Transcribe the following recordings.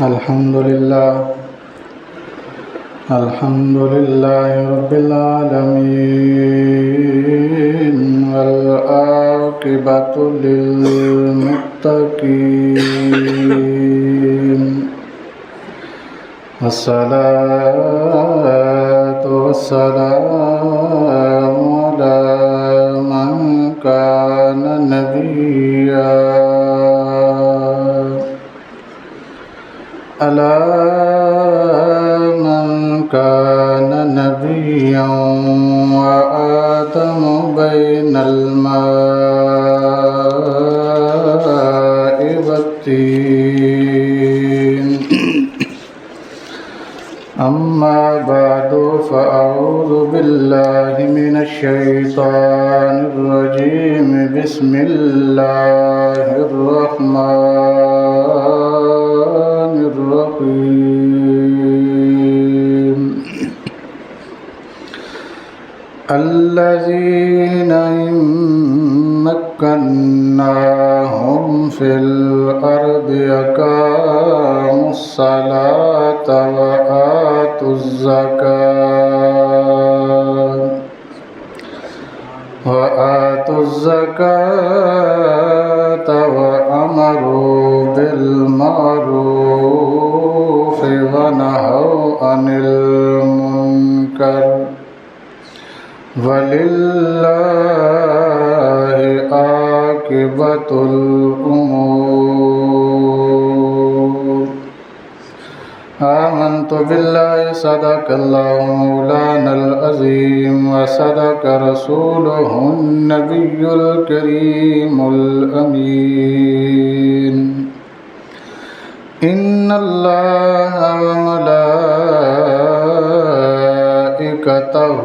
الحمد لله رب العالمين والعاقبة للمتقين والصلاة والسلام على من كان نبيا على من كان نبيا وآدم بين الماء والطين أما بعد فأعوذ بالله من الشيطان الرجيم بسم الله الرحمن الرحيم الذين إن مكناهم في الأرض أقاموا الصلاة وآتوا الزكاة وأمروا بالمعروف ونهوا عن المنكر ولله عاقبة الأمور آمنت بالله صدق الله مولانا العظيم وصدق رسوله النبي الكريم الأمين إن الله وملائكته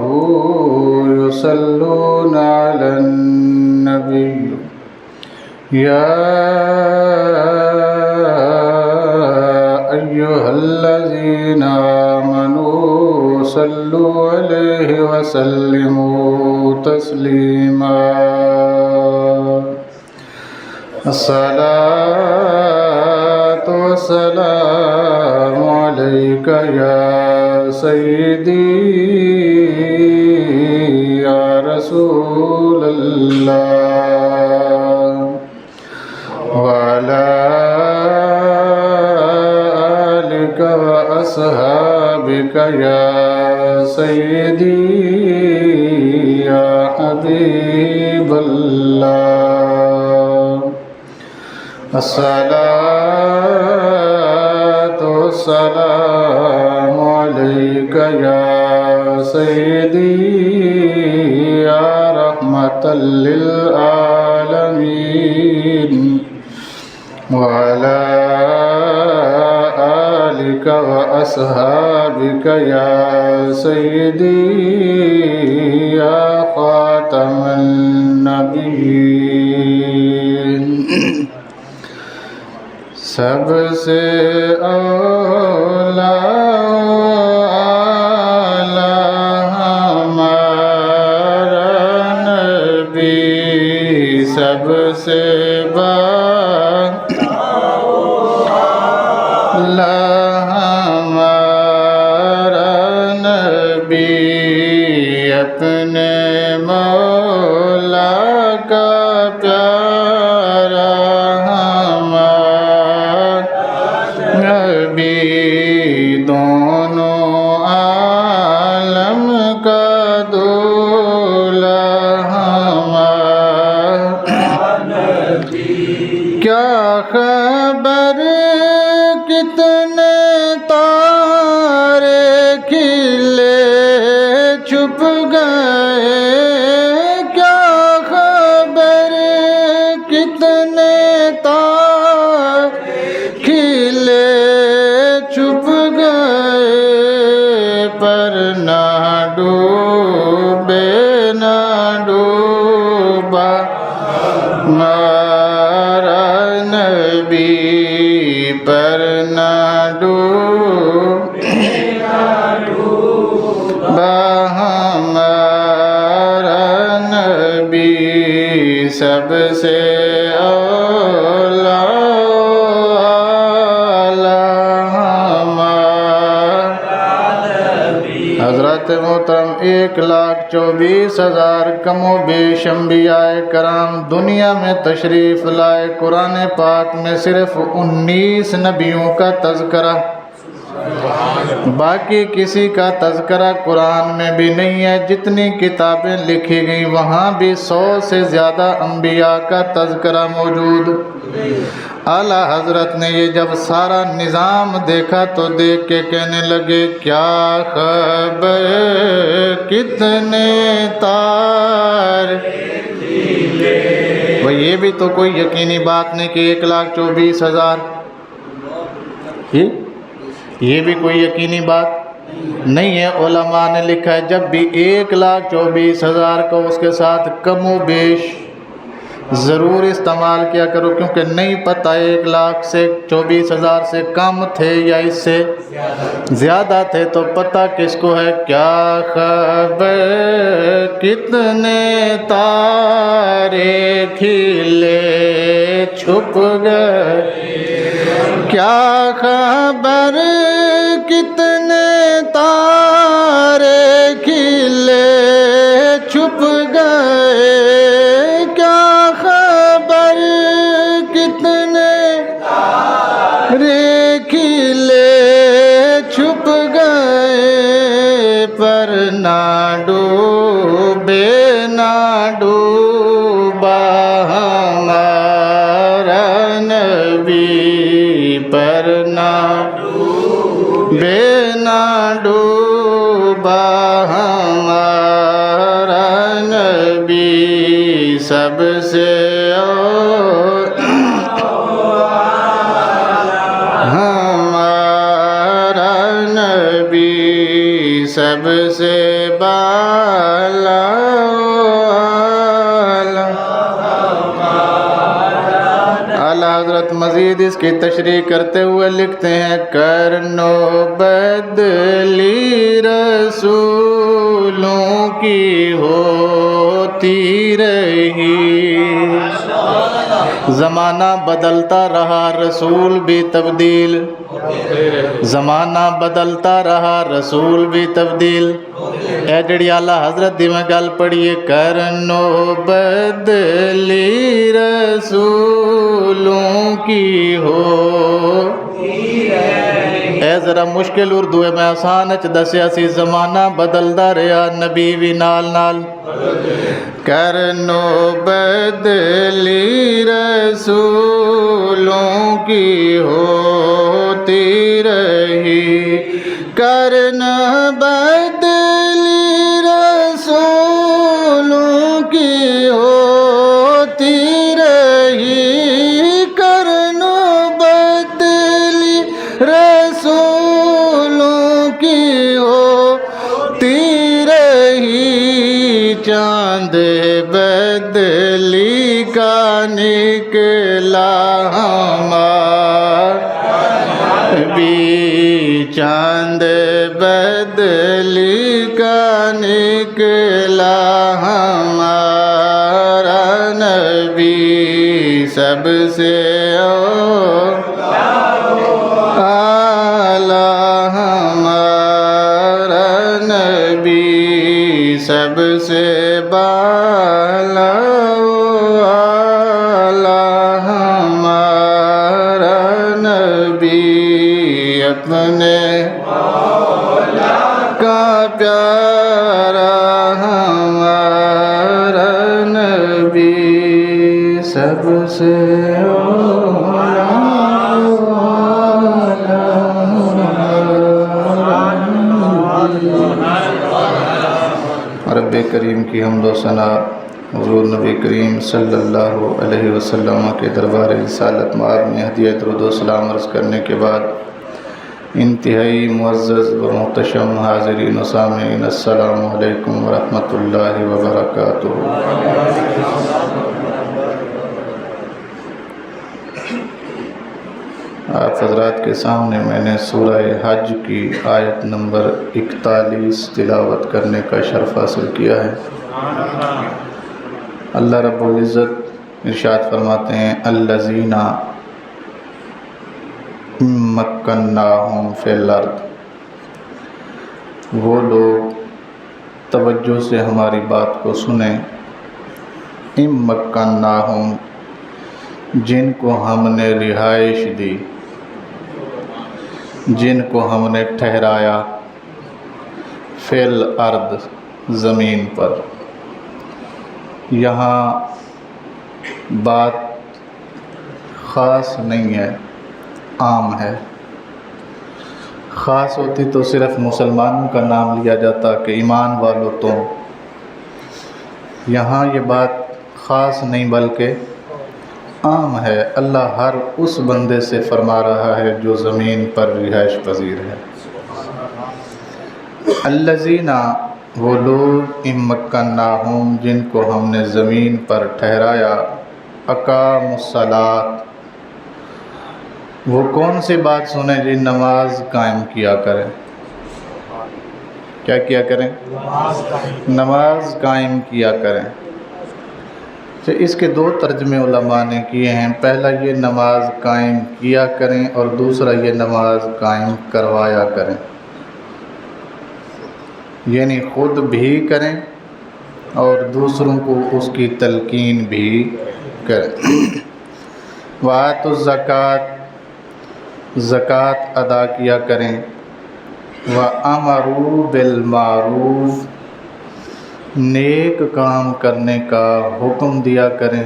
يصلون على النبي يا أيها الذين آمنوا صلوا عليه وسلموا تسليما الصلاة والسلام عليك يا سيدي يا رسول الله وعلى آلك وأصحابك يا سيدي يا حبيب الله الصلاة والسلام عليك يا سيدي يا رحمة للعالمين وعلى آلك وأصحابك يا سيدي يا خاتم النبيين سب سے اولا ہمارا نبی سب سے ہمارا نبی اپنے مولا کا پیارا نبی دونوں عالم کا دولہا کیا خبر کتنے تارے کھلے چھپ گئے کیا خبر کتنے تارے کھلے چھپ گئے پر نہ ڈوبے نہ ڈوبا ہمارا نبی پر نہ ڈوبا ہمارا نبی سب سے اولا حضرت محترم 1,24,000 کم و بیش انبیاء کرام دنیا میں تشریف لائے، قرآن پاک میں صرف 19 نبیوں کا تذکرہ، باقی کسی کا تذکرہ قرآن میں بھی نہیں ہے۔ جتنی کتابیں لکھی گئی وہاں بھی 100 سے زیادہ انبیاء کا تذکرہ موجود۔ اعلیٰ حضرت نے یہ جب سارا نظام دیکھا تو دیکھ کے کہنے لگے کیا خبر کتنے تار، وہ یہ بھی تو کوئی یقینی بات نہیں کہ 1,24,000، یہ بھی کوئی یقینی بات نہیں ہے۔ علماء نے لکھا ہے جب بھی 1,24,000 کو اس کے ساتھ کم و بیش ضرور استعمال کیا کرو، کیونکہ نہیں پتہ 1,24,000 سے کم تھے یا اس سے زیادہ تھے تو پتہ کس کو ہے۔ کیا خبر کتنے تارے کھلے چھپ گئے، کیا خبر کتنے تارے کھلے چھپ گئے، کیا خبر کتنے تارے کھلے چھپ گئے، پر نہ ڈوبے نہ ڈوبا ہمارا نبی، پر نہ ڈوبے نہ ڈوبا ہمارا نبی، سب سے ہمارا نبی سب سے بالا، اعلیٰ حضرت مزید اس کی تشریح کرتے ہوئے لکھتے ہیں کرنو بدلی رسولوں کی ہوتی رہی، زمانہ بدلتا رہا رسول بھی تبدیل، زمانہ بدلتا رہا رسول بھی تبدیل۔ اے جڑی اعلیٰ حضرت دی میں گل پڑھیے کرنو بدلی رسولوں کی ہو، اے ذرا مشکل اردو ہے میں آسان اچ دسیا سی، زمانہ بدلدا رہا نبی بھی نال نال، کرنو بدلی رسولوں کی ہوتی رہی، کرن بدلی رسولوں کی ہوتی رہی، کرن بدلی رسولوں کی ہوتی رہی، چاند بدلی کا نکلا ہمارا بھی، چاند بدلی کا نکلا ہمارا نبی، سب سے اعلیٰ ہمارا نبی، سب سے بالا، اعلیٰ ہمارا نبی، اپنے مولا کا پیارا ہمارا نبی، سب سے رب کریم کی حمد و ثنا حضور نبی کریم صلی اللہ علیہ وسلم کے دربار رسالت مآب میں ہدیہ درود و سلام عرض کرنے کے بعد انتہائی معزز و محتشم حاضرین و سامعین، السلام علیکم ورحمۃ اللہ وبرکاتہ۔ آپ حضرات کے سامنے میں نے سورہ حج کی آیت نمبر 41 تلاوت کرنے کا شرف حاصل کیا ہے۔ اللہ رب العزت ارشاد فرماتے ہیں الذین مکناہم فی الارض، وہ لوگ توجہ سے ہماری بات کو سنیں۔ مکناہم، جن کو ہم نے رہائش دی، جن کو ہم نے ٹھہرایا، فی الارض، زمین پر۔ یہاں بات خاص نہیں ہے، عام ہے۔ خاص ہوتی تو صرف مسلمانوں کا نام لیا جاتا کہ ایمان والو تم۔ یہاں یہ بات خاص نہیں بلکہ عام ہے۔ اللہ ہر اس بندے سے فرما رہا ہے جو زمین پر رہائش پذیر ہے۔ الذین، وہ لوگ، مکناہم، جن کو ہم نے زمین پر ٹھہرایا، اقاموا الصلاۃ، وہ کون سی بات سنیں جی؟ نماز قائم کیا کریں۔ کیا کیا کریں؟ نماز قائم کیا کریں۔ تو اس کے دو ترجمے علماء نے کیے ہیں۔ پہلا یہ نماز قائم کیا کریں، اور دوسرا یہ نماز قائم کروایا کریں، یعنی خود بھی کریں اور دوسروں کو اس کی تلقین بھی کریں۔ وآتوا الزکوٰۃ، زکوٰۃ ادا کیا کریں۔ وَأَمَرُوا بِالْمَعْرُوفِ، نیک کام کرنے کا حکم دیا کریں۔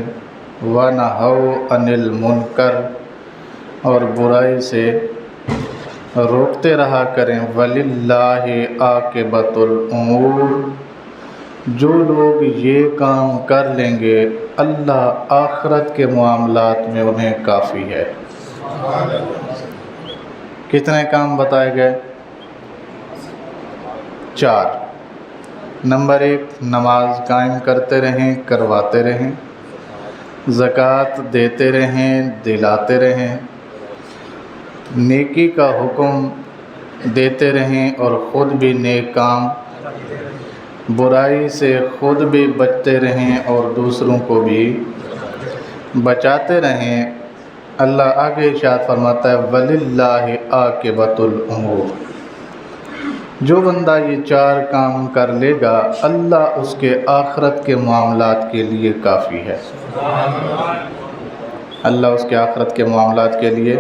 وَنَہَوْا عَنِ الْمُنکَرِ، اور برائی سے روکتے رہا کریں۔ وَلِلَّهِ عَاقِبَةُ الْأُمُورِ، جو لوگ یہ کام کر لیں گے اللہ آخرت کے معاملات میں انہیں کافی ہے۔ کتنے کام بتائے گئے؟ 4۔ نمبر 1، نماز قائم کرتے رہیں، کرواتے رہیں۔ زکوٰۃ دیتے رہیں، دلاتے رہیں۔ نیکی کا حکم دیتے رہیں اور خود بھی نیک کام، برائی سے خود بھی بچتے رہیں اور دوسروں کو بھی بچاتے رہیں۔ اللہ آگے ارشاد فرماتا ہے وَلِلَّهِ عَاقِبَةُ الْأُمُورِ، جو بندہ یہ 4 کام کر لے گا اللہ اس کے آخرت کے معاملات کے لیے کافی ہے۔ اللہ اس کے آخرت کے معاملات کے لیے۔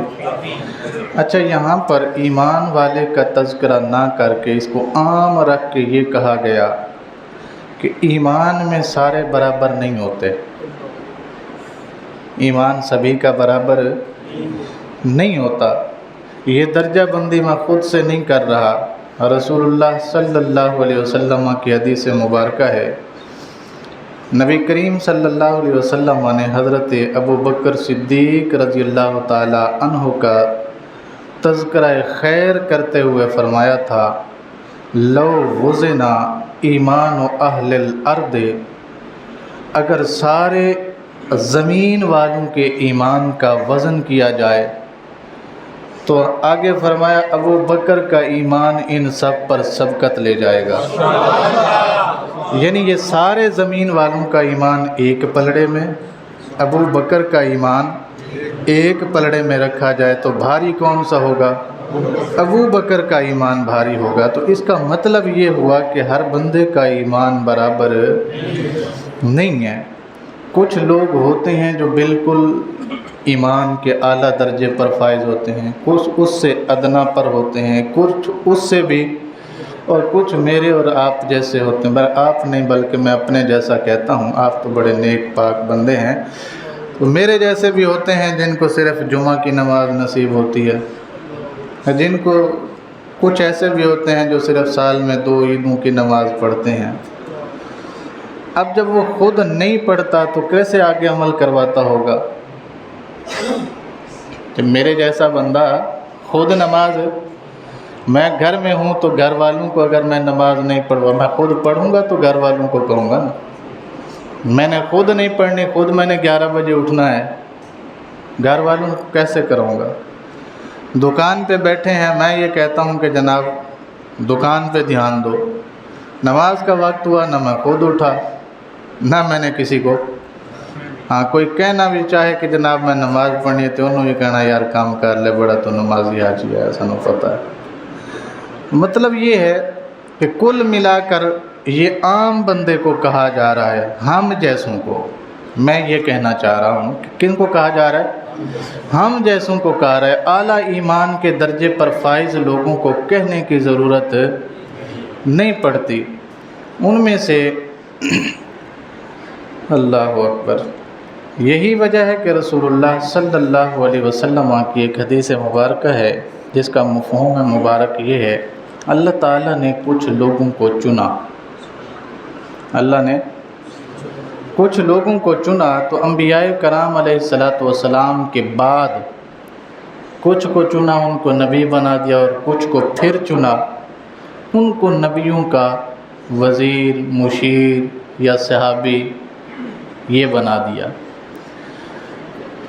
اچھا، یہاں پر ایمان والے کا تذکرہ نہ کر کے اس کو عام رکھ کے یہ کہا گیا کہ ایمان میں سارے برابر نہیں ہوتے، ایمان سبھی کا برابر نہیں ہوتا۔ یہ درجہ بندی میں خود سے نہیں کر رہا، رسول اللہ صلی اللہ علیہ وسلم کی حدیث مبارکہ ہے، نبی کریم صلی اللہ علیہ وسلم نے حضرت ابو بکر صدیق رضی اللہ تعالی عنہ کا تذکرہ خیر کرتے ہوئے فرمایا تھا لو وزن ایمان اہل الارض، اگر سارے زمین والوں کے ایمان کا وزن کیا جائے تو آگے فرمایا ابو بکر کا ایمان ان سب پر سبقت لے جائے گا۔ یعنی یہ سارے زمین والوں کا ایمان ایک پلڑے میں، ابو بکر کا ایمان ایک پلڑے میں رکھا جائے تو بھاری کون سا ہوگا؟ ابو بکر کا ایمان بھاری ہوگا۔ تو اس کا مطلب یہ ہوا کہ ہر بندے کا ایمان برابر نہیں ہے۔ کچھ لوگ ہوتے ہیں جو بالکل ایمان کے اعلیٰ درجے پر فائز ہوتے ہیں، کچھ اس سے ادنا پر ہوتے ہیں، کچھ اس سے بھی، اور کچھ میرے اور آپ جیسے ہوتے ہیں۔ آپ نہیں بلکہ میں اپنے جیسا کہتا ہوں، آپ تو بڑے نیک پاک بندے ہیں، تو میرے جیسے بھی ہوتے ہیں جن کو صرف جمعہ کی نماز نصیب ہوتی ہے، جن کو کچھ ایسے بھی ہوتے ہیں جو صرف سال میں 2 عیدوں کی نماز پڑھتے ہیں۔ اب جب وہ خود نہیں پڑھتا تو کیسے آگے عمل کرواتا ہوگا؟ کہ میرے جیسا بندہ خود نماز، میں گھر میں ہوں تو گھر والوں کو اگر میں نماز نہیں پڑھوا، میں خود پڑھوں گا تو گھر والوں کو کہوں گا نا، میں نے خود نہیں پڑھنی، خود میں نے 11 بجے اٹھنا ہے، گھر والوں کو کیسے کروں گا؟ دکان پہ بیٹھے ہیں، میں یہ کہتا ہوں کہ جناب دکان پہ دھیان دو، نماز کا وقت ہوا نہ میں خود اٹھا نہ میں نے کسی کو، ہاں کوئی کہنا بھی چاہے کہ جناب میں نماز پڑھنی ہے تو انہوں نے کہنا یار کام کر لے بڑا تو نمازی حاجی ہے، ایسا نہیں پتہ ہے۔ مطلب یہ ہے کہ کل ملا کر یہ عام بندے کو کہا جا رہا ہے، ہم جیسوں کو. میں یہ کہنا چاہ رہا ہوں کہ کن کو کہا جا رہا ہے؟ ہم جیسوں کو کہا رہا ہے. اعلیٰ ایمان کے درجے پر فائز لوگوں کو کہنے کی ضرورت نہیں پڑتی. ان میں سے اللہ اکبر، یہی وجہ ہے کہ رسول اللہ صلی اللہ علیہ وسلم کی ایک حدیث مبارکہ ہے جس کا مفہوم مبارک یہ ہے، اللہ تعالیٰ نے کچھ لوگوں کو چنا. اللہ نے کچھ لوگوں کو چنا تو انبیاء کرام علیہ الصلاۃ والسلام کے بعد کچھ کو چنا، ان کو نبی بنا دیا، اور کچھ کو پھر چنا، ان کو نبیوں کا وزیر، مشیر یا صحابی یہ بنا دیا.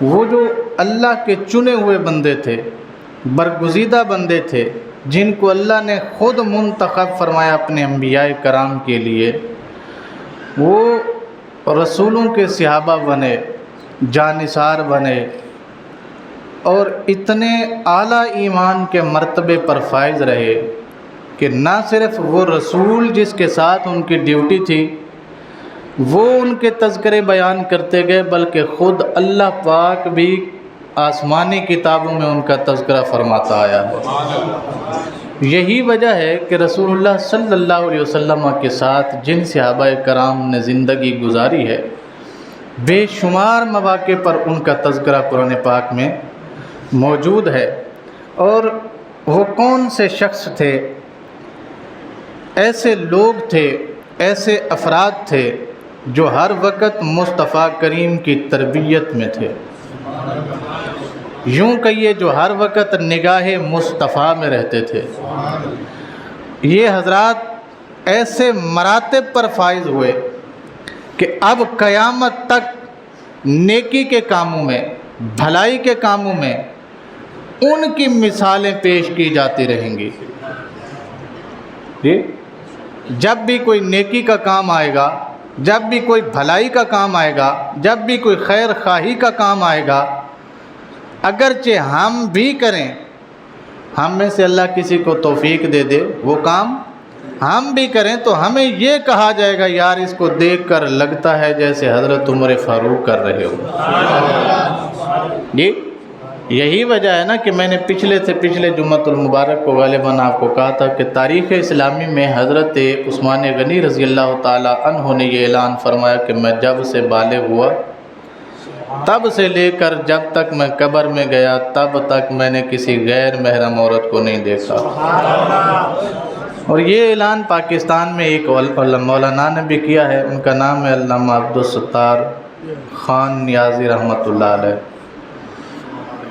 وہ جو اللہ کے چنے ہوئے بندے تھے، برگزیدہ بندے تھے، جن کو اللہ نے خود منتخب فرمایا اپنے انبیاء کرام کے لیے، وہ رسولوں کے صحابہ بنے، جانثار بنے، اور اتنے اعلیٰ ایمان کے مرتبے پر فائز رہے کہ نہ صرف وہ رسول جس کے ساتھ ان کی ڈیوٹی تھی وہ ان کے تذکرے بیان کرتے گئے، بلکہ خود اللہ پاک بھی آسمانی کتابوں میں ان کا تذکرہ فرماتا آیا ہے. یہی وجہ ہے کہ رسول اللہ صلی اللہ علیہ وسلم کے ساتھ جن صحابہ کرام نے زندگی گزاری ہے، بے شمار مواقع پر ان کا تذکرہ قرآن پاک میں موجود ہے. اور وہ کون سے شخص تھے؟ ایسے لوگ تھے، ایسے افراد تھے جو ہر وقت مصطفیٰ کریم کی تربیت میں تھے. یوں کہیے جو ہر وقت نگاہ مصطفیٰ میں رہتے تھے. یہ حضرات ایسے مراتب پر فائز ہوئے کہ اب قیامت تک نیکی کے کاموں میں، بھلائی کے کاموں میں ان کی مثالیں پیش کی جاتی رہیں گی. جب بھی کوئی نیکی کا کام آئے گا، جب بھی کوئی بھلائی کا کام آئے گا، جب بھی کوئی خیر خواہی کا کام آئے گا، اگرچہ ہم بھی کریں، ہم میں سے اللہ کسی کو توفیق دے دے وہ کام ہم بھی کریں، تو ہمیں یہ کہا جائے گا یار اس کو دیکھ کر لگتا ہے جیسے حضرت عمر فاروق کر رہے ہو. جی یہی وجہ ہے نا کہ میں نے پچھلے جمعۃ المبارک کو غالباً آپ کو کہا تھا کہ تاریخ اسلامی میں حضرت عثمان غنی رضی اللہ تعالی عنہ نے یہ اعلان فرمایا کہ میں جب سے بالغ ہوا تب سے لے کر جب تک میں قبر میں گیا تب تک میں نے کسی غیر محرم عورت کو نہیں دیکھا. اور یہ اعلان پاکستان میں ایک مولانا نے بھی کیا ہے، ان کا نام ہے علامہ عبدالستار خان نیازی رحمۃ اللہ علیہ.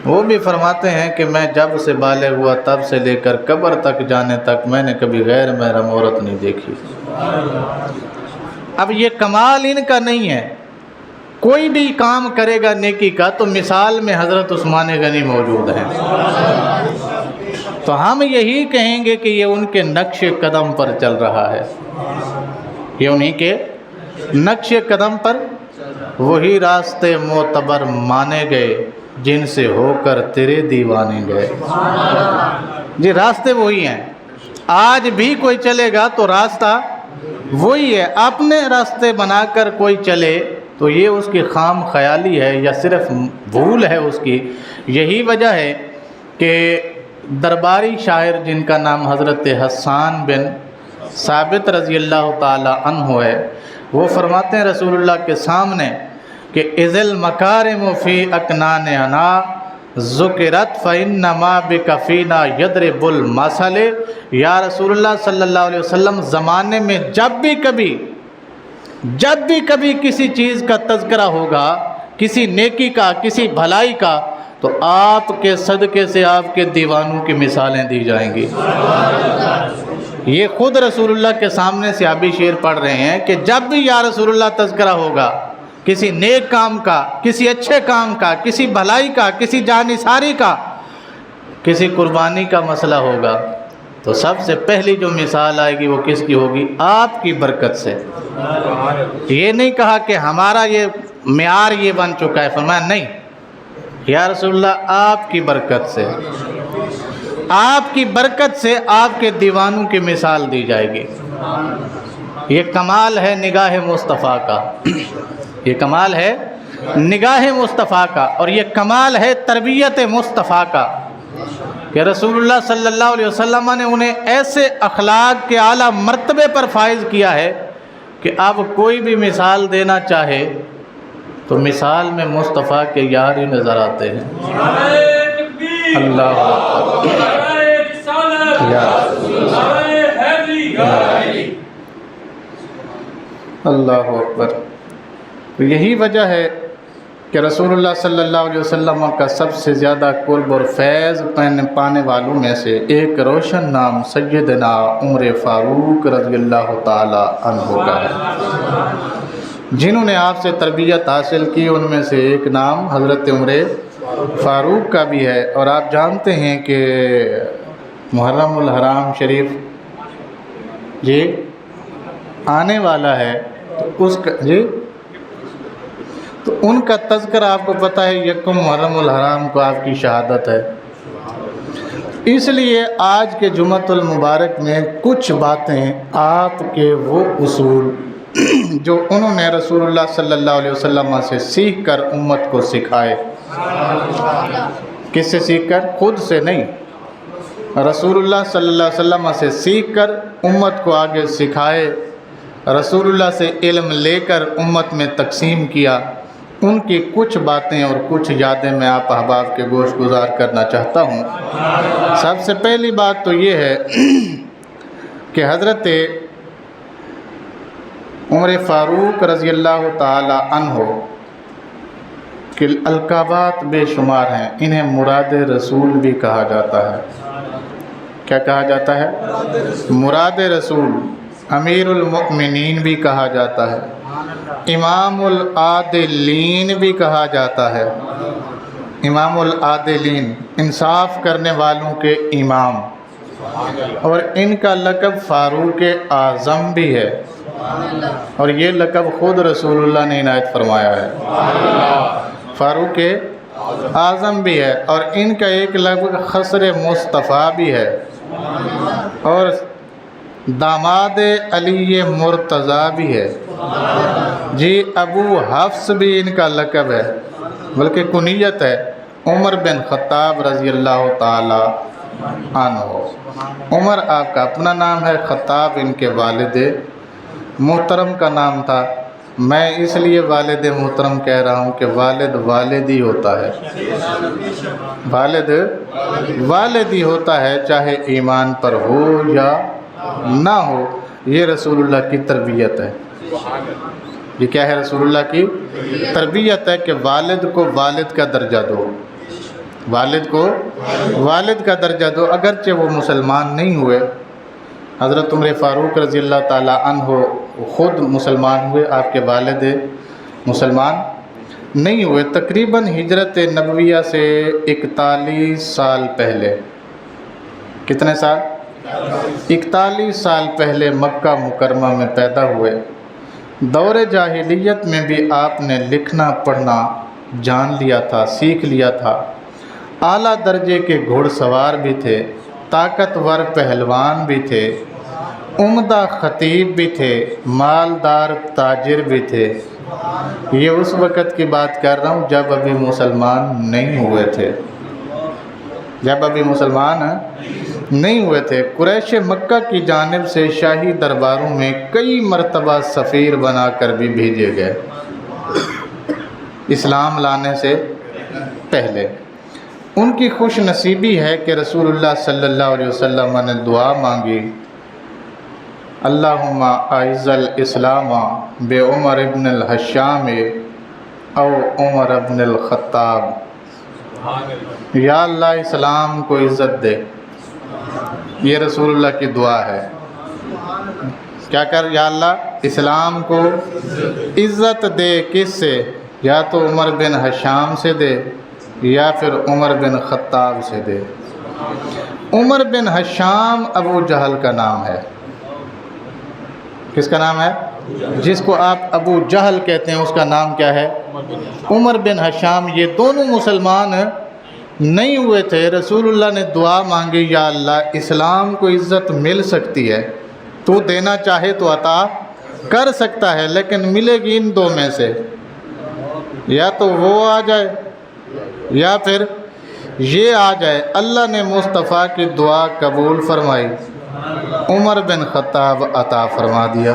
وہ بھی فرماتے ہیں کہ میں جب سے بالغ ہوا تب سے لے کر قبر تک جانے تک میں نے کبھی غیر محرم عورت نہیں دیکھی. اب یہ کمال ان کا نہیں ہے، کوئی بھی کام کرے گا نیکی کا تو مثال میں حضرت عثمان غنی موجود ہیں. تو ہم یہی کہیں گے کہ یہ ان کے نقش قدم پر چل رہا ہے، یہ انہی کے نقش قدم پر وہی راستے معتبر مانے گئے جن سے ہو کر تیرے دیوانے گئے. جی راستے وہی ہیں، آج بھی کوئی چلے گا تو راستہ وہی ہے. اپنے راستے بنا کر کوئی چلے تو یہ اس کی خام خیالی ہے یا صرف بھول ہے اس کی. یہی وجہ ہے کہ درباری شاعر جن کا نام حضرت حسان بن ثابت رضی اللہ تعالی عنہ ہے، وہ فرماتے ہیں رسول اللہ کے سامنے کہ اذ المکارم فی اکناننا ذکرت فانما بکفینا یضرب المثل. یا رسول اللہ صلی اللہ علیہ وسلم زمانے میں جب بھی کبھی کسی چیز کا تذکرہ ہوگا، کسی نیکی کا، کسی بھلائی کا، تو آپ کے صدقے سے آپ کے دیوانوں کی مثالیں دی جائیں گی. یہ خود رسول اللہ کے سامنے صحابی شعر پڑھ رہے ہیں کہ جب بھی یا رسول اللہ تذکرہ ہوگا کسی نیک کام کا، کسی اچھے کام کا، کسی بھلائی کا، کسی جانثاری کا، کسی قربانی کا مسئلہ ہوگا تو سب سے پہلی جو مثال آئے گی وہ کس کی ہوگی؟ آپ کی برکت سے. یہ نہیں کہا کہ ہمارا یہ معیار یہ بن چکا ہے، فرمایا نہیں، یا رسول اللہ آپ کی برکت سے، آپ کی برکت سے آپ کے دیوانوں کی مثال دی جائے گی. یہ کمال ہے نگاہ مصطفیٰ کا، یہ کمال ہے نگاہ مصطفیٰ کا، اور یہ کمال ہے تربیت مصطفیٰ کا کہ رسول اللہ صلی اللہ علیہ وسلم نے انہیں ایسے اخلاق کے اعلیٰ مرتبے پر فائز کیا ہے کہ اب کوئی بھی مثال دینا چاہے تو مثال میں مصطفیٰ کے یار ہی نظر آتے ہیں۔ اللہ اللہ اکبر۔ تو یہی وجہ ہے کہ رسول اللہ صلی اللہ علیہ وسلم کا سب سے زیادہ قرب اور فیض پانے والوں میں سے ایک روشن نام سیدنا عمر فاروق رضی اللہ تعالی عنہ کا ہے۔ جنہوں نے آپ سے تربیت حاصل کی ان میں سے ایک نام حضرت عمر فاروق کا بھی ہے، اور آپ جانتے ہیں کہ محرم الحرام شریف جی آنے والا ہے، تو اس کا جی تو ان کا تذکرہ آپ کو پتہ ہے یکم محرم الحرام کو آپ کی شہادت ہے۔ اس لیے آج کے جمعۃ المبارک میں کچھ باتیں آپ کے وہ اصول جو انہوں نے رسول اللہ صلی اللہ علیہ وسلم سے سیکھ کر امت کو سکھائے، کس سے سیکھ کر؟ خود سے نہیں، رسول اللہ صلی اللہ علیہ وسلم سے سیکھ کر امت کو آگے سکھائے، رسول اللہ سے علم لے کر امت میں تقسیم کیا، ان کی کچھ باتیں اور کچھ یادیں میں آپ احباب کے گوش گزار کرنا چاہتا ہوں۔ سب سے پہلی بات تو یہ ہے کہ حضرت عمر فاروق رضی اللہ تعالی عنہ کہ القابات بے شمار ہیں، انہیں مراد رسول بھی کہا جاتا ہے۔ کیا کہا جاتا ہے؟ مراد رسول، امیر المؤمنین بھی کہا جاتا ہے، امام العادلین بھی کہا جاتا ہے، امام العادلین انصاف کرنے والوں کے امام، اور ان کا لقب فاروق اعظم بھی ہے، اور یہ لقب خود رسول اللہ نے عنایت فرمایا ہے، فاروق اعظم بھی ہے، اور ان کا ایک لقب خسر مصطفیٰ بھی ہے، اور داماد علی مرتضیٰ بھی ہے جی، ابو حفص بھی ان کا لقب ہے، بلکہ کنیت ہے عمر بن خطاب رضی اللہ تعالی عنہ۔ عمر آپ کا اپنا نام ہے، خطاب ان کے والد محترم کا نام تھا۔ میں اس لیے والد محترم کہہ رہا ہوں کہ والد والد ہی ہوتا ہے، والد والد ہی ہوتا ہے، چاہے ایمان پر ہو یا نہ ہو۔ یہ رسول اللہ کی تربیت ہے، یہ کیا ہے؟ رسول اللہ کی تربیت ہے کہ والد کو والد کا درجہ دو، والد کو والد کا درجہ دو، اگرچہ وہ مسلمان نہیں ہوئے۔ حضرت عمر فاروق رضی اللہ تعالی عنہ خود مسلمان ہوئے، آپ کے والد مسلمان نہیں ہوئے۔ تقریباً ہجرت نبویہ سے 41 سال پہلے، کتنے سال؟ 41 سال پہلے مکہ مکرمہ میں پیدا ہوئے۔ دور جاہلیت میں بھی آپ نے لکھنا پڑھنا جان لیا تھا، سیکھ لیا تھا، اعلیٰ درجے کے گھوڑ سوار بھی تھے، طاقتور پہلوان بھی تھے، عمدہ خطیب بھی تھے، مالدار تاجر بھی تھے۔ یہ اس وقت کی بات کر رہا ہوں جب ابھی مسلمان نہیں ہوئے تھے، جب ابھی مسلمان نہیں ہوئے تھے۔ قریش مکہ کی جانب سے شاہی درباروں میں کئی مرتبہ سفیر بنا کر بھی بھیجے گئے اسلام لانے سے پہلے۔ ان کی خوش نصیبی ہے کہ رسول اللہ صلی اللہ علیہ وسلم نے دعا مانگی، اللہم اعز الاسلام بعمر ابن الحشام او عمر ابن الخطاب، یا اللہ اسلام کو عزت دے۔ یہ رسول اللہ کی دعا ہے، کیا کر؟ یا اللہ اسلام کو عزت دے، کس سے؟ یا تو عمر بن حشام سے دے یا پھر عمر بن خطاب سے دے۔ عمر بن حشام ابو جہل کا نام ہے، کس کا نام ہے؟ جس کو آپ ابو جہل کہتے ہیں اس کا نام کیا ہے؟ عمر بن حشام۔ یہ دونوں مسلمان نہیں ہوئے تھے۔ رسول اللہ نے دعا مانگی، یا اللہ اسلام کو عزت مل سکتی ہے، تو دینا چاہے تو عطا کر سکتا ہے، لیکن ملے گی ان دو میں سے، یا تو وہ آ جائے یا پھر یہ آ جائے۔ اللہ نے مصطفیٰ کی دعا قبول فرمائی، عمر بن خطاب عطا فرما دیا۔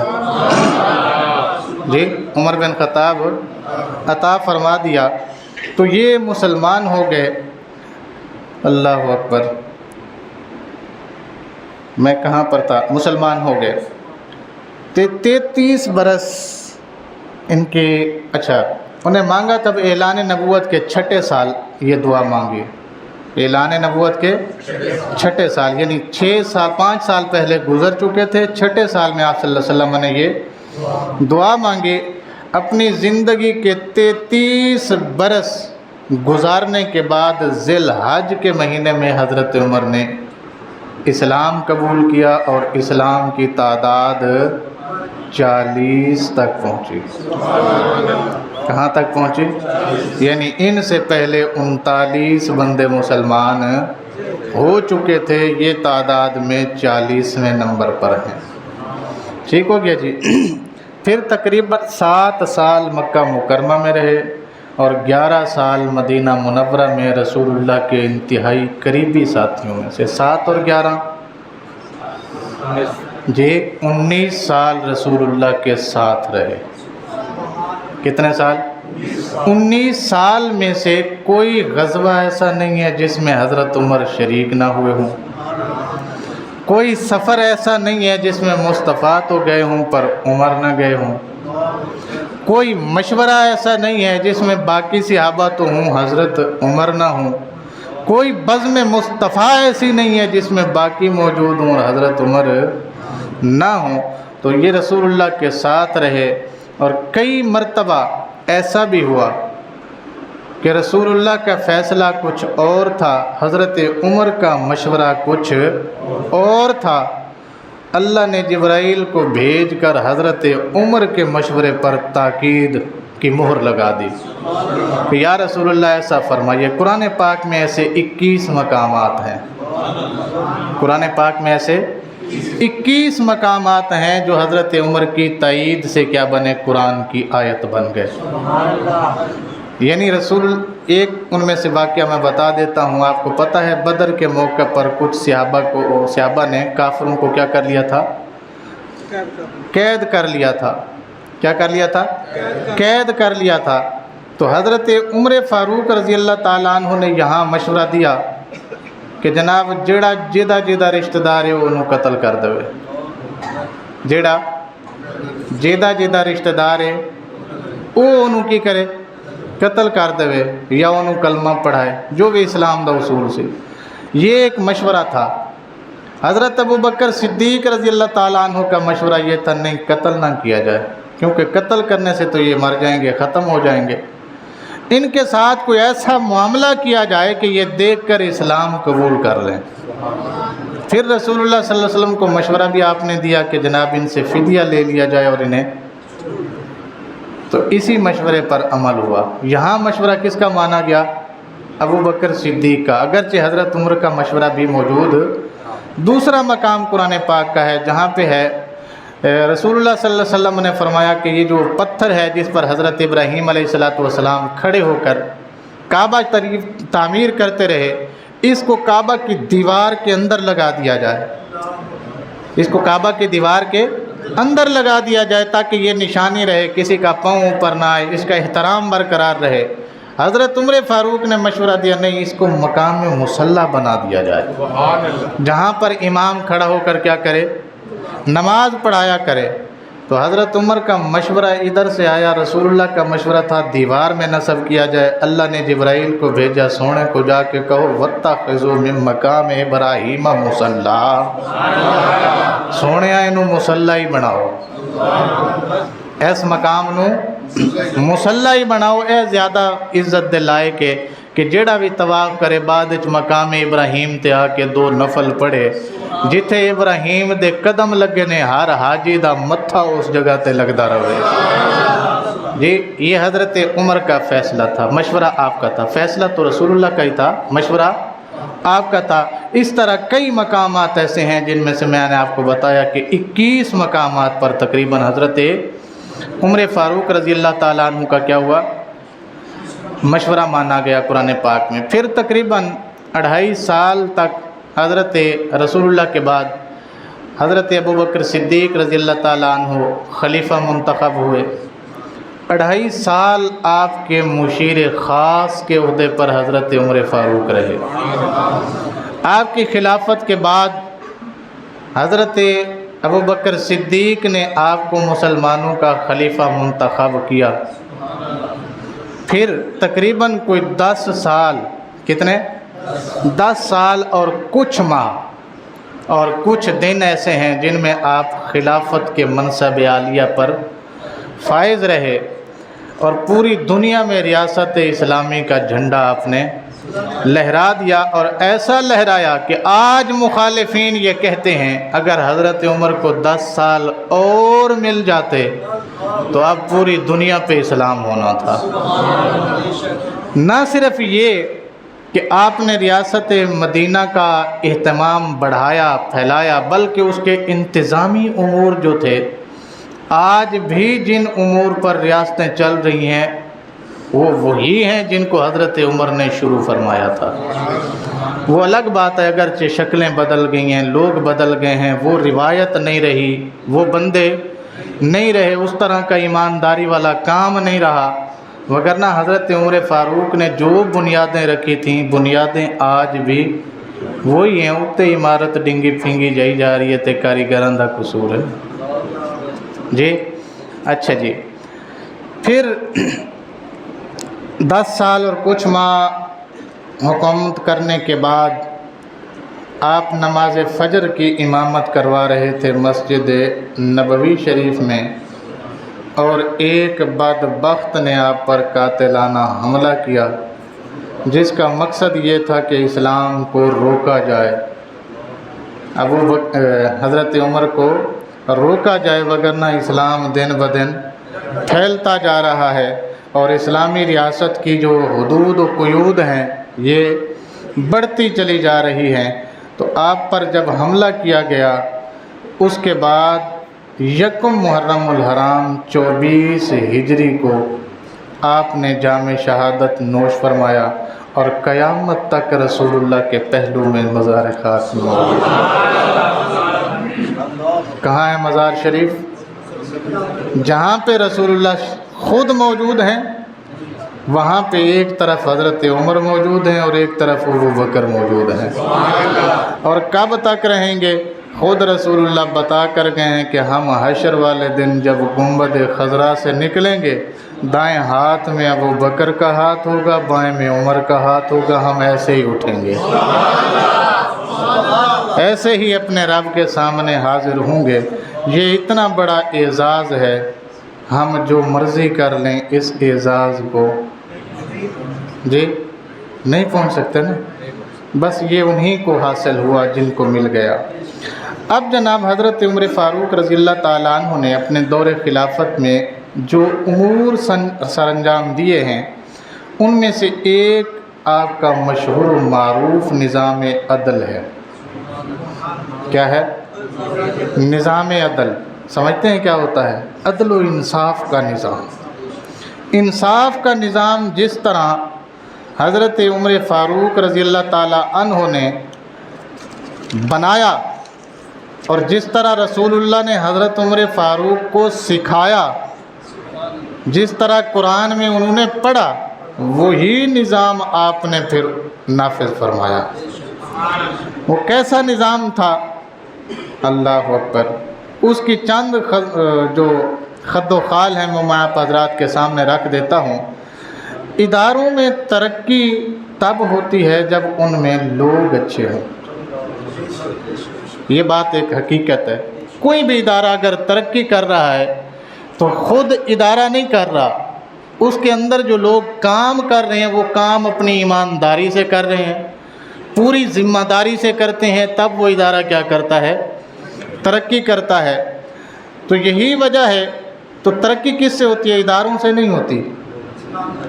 جی عمر بن خطاب عطا فرما دیا تو یہ مسلمان ہو گئے۔ اللہ اکبر، میں کہاں پر تھا؟ مسلمان ہو گئے 33 برس ان کے، اچھا انہیں مانگا تب اعلان نبوت کے 6 سال یہ دعا مانگی، اعلان نبوت کے 6 سال، یعنی 5 سال پہلے گزر چکے تھے، 6 سال میں آپ صلی اللہ علیہ وسلم نے یہ دعا مانگی۔ اپنی زندگی کے 33 برس گزارنے کے بعد ذی الحج کے مہینے میں حضرت عمر نے اسلام قبول کیا اور اسلام کی تعداد 40 تک پہنچی۔ کہاں تک پہنچی؟ یعنی ان سے پہلے 39 بندے مسلمان ہو چکے تھے، یہ تعداد میں 40ویں نمبر پر ہیں۔ ٹھیک ہو گیا جی۔ پھر تقریباً 7 سال مکہ مکرمہ میں رہے اور 11 سال مدینہ منورہ میں رسول اللہ کے انتہائی قریبی ساتھیوں میں سے 7 اور 11 جی 19 سال رسول اللہ کے ساتھ رہے۔ کتنے سال؟ 19 سال میں سے کوئی غزوہ ایسا نہیں ہے جس میں حضرت عمر شریک نہ ہوئے ہوں، کوئی سفر ایسا نہیں ہے جس میں مصطفیٰ تو گئے ہوں پر عمر نہ گئے ہوں، کوئی مشورہ ایسا نہیں ہے جس میں باقی صحابہ تو ہوں حضرت عمر نہ ہوں، کوئی بزم مصطفیٰ ایسی نہیں ہے جس میں باقی موجود ہوں اور حضرت عمر نہ ہوں۔ تو یہ رسول اللہ کے ساتھ رہے اور کئی مرتبہ ایسا بھی ہوا کہ رسول اللہ کا فیصلہ کچھ اور تھا، حضرت عمر کا مشورہ کچھ اور تھا۔ اللہ نے جبرائیل کو بھیج کر حضرت عمر کے مشورے پر تاکید کی مہر لگا دی کہ یا رسول اللہ ایسا فرمائیے۔ قرآن پاک میں ایسے 21 مقامات ہیں، قرآن پاک میں ایسے 21 مقامات ہیں جو حضرت عمر کی تائید سے کیا بنے؟ قرآن کی آیت بن گئے۔ یعنی رسول ایک ان میں سے واقعہ میں بتا دیتا ہوں، آپ کو پتہ ہے بدر کے موقع پر کچھ صحابہ نے کافروں کو کیا کر لیا تھا؟ قید کر لیا تھا۔ کیا کر لیا تھا؟ قید کر لیا تھا۔ تو حضرت عمر فاروق رضی اللہ تعالیٰ عنہ نے یہاں مشورہ دیا کہ جناب جیڑا جیدہ رشتہ دار ہے انہوں قتل کر دے، جیدہ رشتہ دار ہے وہ انہوں کی کرے؟ قتل کر دے یا انہوں کلمہ پڑھائے، جو بھی اسلام دا اصول سے۔ یہ ایک مشورہ تھا۔ حضرت ابو بکر صدیق رضی اللہ تعالیٰ عنہ کا مشورہ یہ تھا نہیں قتل نہ کیا جائے، کیونکہ قتل کرنے سے تو یہ مر جائیں گے، ختم ہو جائیں گے، ان کے ساتھ کوئی ایسا معاملہ کیا جائے کہ یہ دیکھ کر اسلام قبول کر لیں۔ پھر رسول اللہ صلی اللہ علیہ وسلم کو مشورہ بھی آپ نے دیا کہ جناب ان سے فدیہ لے لیا جائے اور انہیں، تو اسی مشورے پر عمل ہوا۔ یہاں مشورہ کس کا مانا گیا؟ ابو بکر صدیق کا، اگرچہ حضرت عمر کا مشورہ بھی موجود۔ دوسرا مقام قرآن پاک کا ہے جہاں پہ ہے رسول اللہ صلی اللہ علیہ وسلم نے فرمایا کہ یہ جو پتھر ہے جس پر حضرت ابراہیم علیہ السلام کھڑے ہو کر کعبہ تعمیر کرتے رہے، اس کو کعبہ کی دیوار کے اندر لگا دیا جائے، اس کو کعبہ کی دیوار کے اندر لگا دیا جائے تاکہ یہ نشانی رہے، کسی کا پاؤں اوپر نہ آئے، اس کا احترام برقرار رہے۔ حضرت عمر فاروق نے مشورہ دیا نہیں، اس کو مقام میں مصلی بنا دیا جائے، جہاں پر امام کھڑا ہو کر کیا کرے؟ نماز پڑھایا کرے۔ تو حضرت عمر کا مشورہ ادھر سے آیا، رسول اللہ کا مشورہ تھا دیوار میں نصب کیا جائے۔ اللہ نے جبرائیل کو بھیجا، سونے کو جا کے کہو وَاتَّخِذُوا مِن مَقَامِ إِبْرَاهِيمَ مُصَلًّى، سونے اینو مصلی ہی بناؤ، اس مقام نو مصلی ہی بناؤ، اے زیادہ عزت دے لائق ہے کہ جیڑا بھی طواف کرے بعد وچ مقام ابراہیم تے آ کے 2 نفل پڑھے، جتھے ابراہیم دے قدم لگے نے ہر حاجی دا متھا اس جگہ تے لگدا رہے۔ جی یہ حضرت عمر کا فیصلہ تھا، مشورہ آپ کا تھا، فیصلہ تو رسول اللہ کا ہی تھا، مشورہ آپ کا تھا۔ اس طرح کئی مقامات ایسے ہیں جن میں سے میں نے آپ کو بتایا کہ 21 مقامات پر تقریباً حضرت عمر فاروق رضی اللہ تعالیٰ عنہ کا کیا ہوا، مشورہ مانا گیا قرآن پاک میں۔ پھر تقریباً 2.5 سال تک حضرت رسول اللہ کے بعد حضرت ابوبکر صدیق رضی اللہ تعالیٰ عنہ خلیفہ منتخب ہوئے۔ 2.5 سال آپ کے مشیر خاص کے عہدے پر حضرت عمر فاروق رہے۔ آپ کی خلافت کے بعد حضرت ابوبکر صدیق نے آپ کو مسلمانوں کا خلیفہ منتخب کیا۔ پھر تقریباً کوئی 10 سال، کتنے؟ 10 سال اور کچھ ماہ اور کچھ دن ایسے ہیں جن میں آپ خلافت کے منصب عالیہ پر فائز رہے اور پوری دنیا میں ریاست اسلامی کا جھنڈا آپ نے لہرا دیا، اور ایسا لہرایا کہ آج مخالفین یہ کہتے ہیں اگر حضرت عمر کو 10 سال اور مل جاتے تو اب پوری دنیا پہ اسلام ہونا تھا۔ نہ صرف یہ کہ آپ نے ریاست مدینہ کا اہتمام بڑھایا پھیلایا، بلکہ اس کے انتظامی امور جو تھے، آج بھی جن امور پر ریاستیں چل رہی ہیں وہ وہی ہیں جن کو حضرت عمر نے شروع فرمایا تھا۔ وہ الگ بات ہے اگرچہ شکلیں بدل گئی ہیں، لوگ بدل گئے ہیں، وہ روایت نہیں رہی، وہ بندے نہیں رہے، اس طرح کا ایمانداری والا کام نہیں رہا، وگرنہ حضرت عمر فاروق نے جو بنیادیں رکھی تھیں بنیادیں آج بھی وہی ہیں۔ اتے عمارت ڈنگی پھنگی جائی جا رہی ہے تے کاریگراں دا قصور ہے جی۔ اچھا جی، پھر 10 سال اور کچھ ماہ حکومت کرنے کے بعد آپ نماز فجر کی امامت کروا رہے تھے مسجد نبوی شریف میں، اور ایک بدبخت نے آپ پر قاتلانہ حملہ کیا جس کا مقصد یہ تھا کہ اسلام کو روکا جائے، حضرت عمر کو روکا جائے، وگرنہ اسلام دن بدن پھیلتا جا رہا ہے اور اسلامی ریاست کی جو حدود و قیود ہیں یہ بڑھتی چلی جا رہی ہیں۔ تو آپ پر جب حملہ کیا گیا اس کے بعد 1 محرم الحرام 24 ہجری کو آپ نے جام شہادت نوش فرمایا، اور قیامت تک رسول اللہ کے پہلو میں مزار خاص موجود ہے۔ کہاں ہے مزار شریف؟ جہاں پہ رسول اللہ خود موجود ہیں وہاں پہ ایک طرف حضرت عمر موجود ہیں اور ایک طرف ابوبکر موجود ہیں، اور کب تک رہیں گے؟ خود رسول اللہ بتا کر گئے ہیں کہ ہم حشر والے دن جب گنبد خضرا سے نکلیں گے، دائیں ہاتھ میں ابوبکر کا ہاتھ ہوگا، بائیں میں عمر کا ہاتھ ہوگا، ہم ایسے ہی اٹھیں گے، ایسے ہی اپنے رب کے سامنے حاضر ہوں گے۔ یہ اتنا بڑا اعزاز ہے، ہم جو مرضی کر لیں اس اعزاز کو جی نہیں پہنچ سکتے نا، بس یہ انہی کو حاصل ہوا جن کو مل گیا۔ اب جناب حضرت عمر فاروق رضی اللہ تعالیٰ عنہ نے اپنے دور خلافت میں جو امور سر انجام دیے ہیں ان میں سے ایک آپ کا مشہور و معروف نظام عدل ہے۔ کیا ہے؟ نظام عدل۔ سمجھتے ہیں کیا ہوتا ہے؟ عدل و انصاف کا نظام۔ انصاف کا نظام جس طرح حضرت عمر فاروق رضی اللہ تعالیٰ عنہ نے بنایا اور جس طرح رسول اللہ نے حضرت عمر فاروق کو سکھایا، جس طرح قرآن میں انہوں نے پڑھا، وہی نظام آپ نے پھر نافذ فرمایا۔ وہ کیسا نظام تھا؟ اللہ اکبر۔ اس کی چند جو خد و خال ہیں وہ میں آپ حضرات کے سامنے رکھ دیتا ہوں۔ اداروں میں ترقی تب ہوتی ہے جب ان میں لوگ اچھے ہوں۔ یہ بات ایک حقیقت ہے۔ کوئی بھی ادارہ اگر ترقی کر رہا ہے تو خود ادارہ نہیں کر رہا، اس کے اندر جو لوگ کام کر رہے ہیں وہ کام اپنی ایمانداری سے کر رہے ہیں، پوری ذمہ داری سے کرتے ہیں، تب وہ ادارہ کیا کرتا ہے؟ ترقی کرتا ہے۔ تو یہی وجہ ہے، تو ترقی کس سے ہوتی ہے؟ اداروں سے نہیں ہوتی،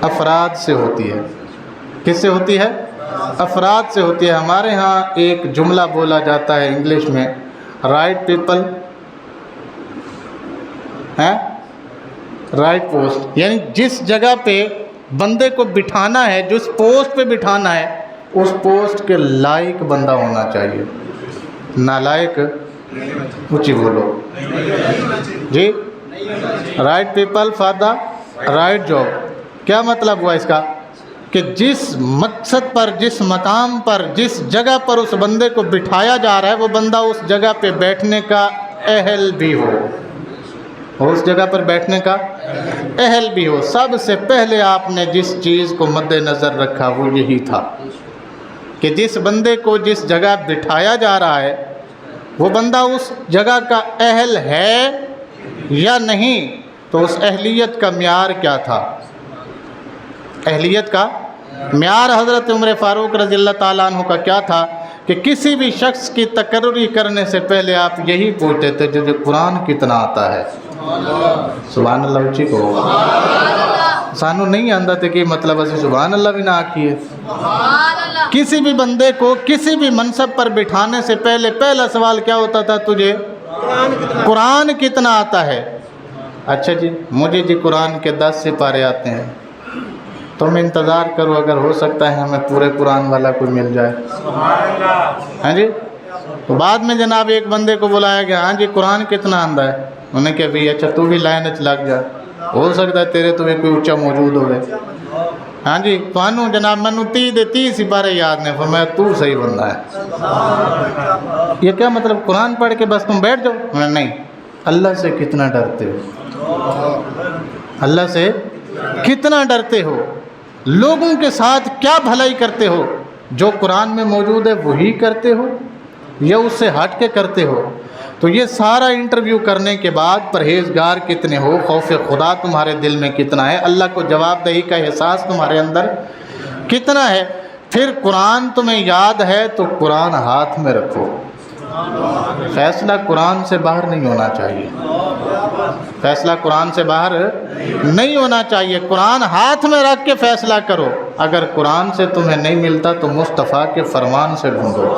افراد سے ہوتی ہے۔ کس سے ہوتی ہے؟ افراد سے ہوتی ہے. ہمارے ہاں ایک جملہ بولا جاتا ہے انگلش میں، رائٹ پیپل رائٹ پوسٹ، یعنی جس جگہ پہ بندے کو بٹھانا ہے، جس پوسٹ پہ بٹھانا ہے، اس پوسٹ کے لائق بندہ ہونا چاہیے. نالائق اونچی بولو جی. Right people for the right job. کیا مطلب ہوا اس کا؟ کہ جس مقصد پر، جس مقام پر، جس جگہ پر اس بندے کو بٹھایا جا رہا ہے، وہ بندہ اس جگہ پہ بیٹھنے کا اہل بھی ہو، اس جگہ پر بیٹھنے کا اہل بھی ہو. سب سے پہلے آپ نے جس چیز کو مد نظر رکھا وہ یہی تھا کہ جس بندے کو جس جگہ بٹھایا جا رہا ہے وہ بندہ اس جگہ کا اہل ہے یا نہیں. تو اس اہلیت کا معیار کیا تھا؟ اہلیت کا معیار حضرت عمر فاروق رضی اللہ تعالیٰ عنہ کا کیا تھا کہ کسی بھی شخص کی تقرری کرنے سے پہلے آپ یہی پوچھتے تھے جو قرآن کتنا آتا ہے. سبحان اللہ اچھی کو سانو نہیں آندہ تھے کہ مطلب اسی سبحان اللہ بھی نہ آکھیے. کسی بھی بندے کو کسی بھی منصب پر بٹھانے سے پہلے پہلا سوال کیا ہوتا تھا؟ تجھے قرآن کتنا آتا ہے؟ اچھا جی مجھے جی قرآن کے 10 سپارے آتے ہیں. تم انتظار کرو، اگر ہو سکتا ہے ہمیں پورے قرآن والا کوئی مل جائے. ہاں جی. تو بعد میں جناب ایک بندے کو بلایا گیا، ہاں جی قرآن کتنا آندہ ہے؟ انہوں نے کہا بھی اچھا تو بھی لائن اچ لگ جا، ہو سکتا ہے تیرے تو بھی کوئی اونچا موجود ہوئے. ہاں جی تو جناب منو 30 سپارے یاد نے. فرمایا تو صحیح بندہ ہے. یہ کیا مطلب قرآن پڑھ کے بس تم بیٹھ جاؤ؟ نہیں. اللہ سے کتنا ڈرتے ہو؟ اللہ سے کتنا ڈرتے ہو؟ لوگوں کے ساتھ کیا بھلائی کرتے ہو؟ جو قرآن میں موجود ہے وہی کرتے ہو یا اس سے ہٹ کے کرتے ہو؟ تو یہ سارا انٹرویو کرنے کے بعد پرہیزگار کتنے ہو، خوف خدا تمہارے دل میں کتنا ہے، اللہ کو جواب دہی کا احساس تمہارے اندر کتنا ہے. پھر قرآن تمہیں یاد ہے تو قرآن ہاتھ میں رکھو. فیصلہ قرآن سے باہر نہیں ہونا چاہیے. فیصلہ قرآن سے باہر نہیں ہونا چاہیے. قرآن ہاتھ میں رکھ کے فیصلہ کرو. اگر قرآن سے تمہیں نہیں ملتا تو مصطفیٰ کے فرمان سے ڈھونڈو.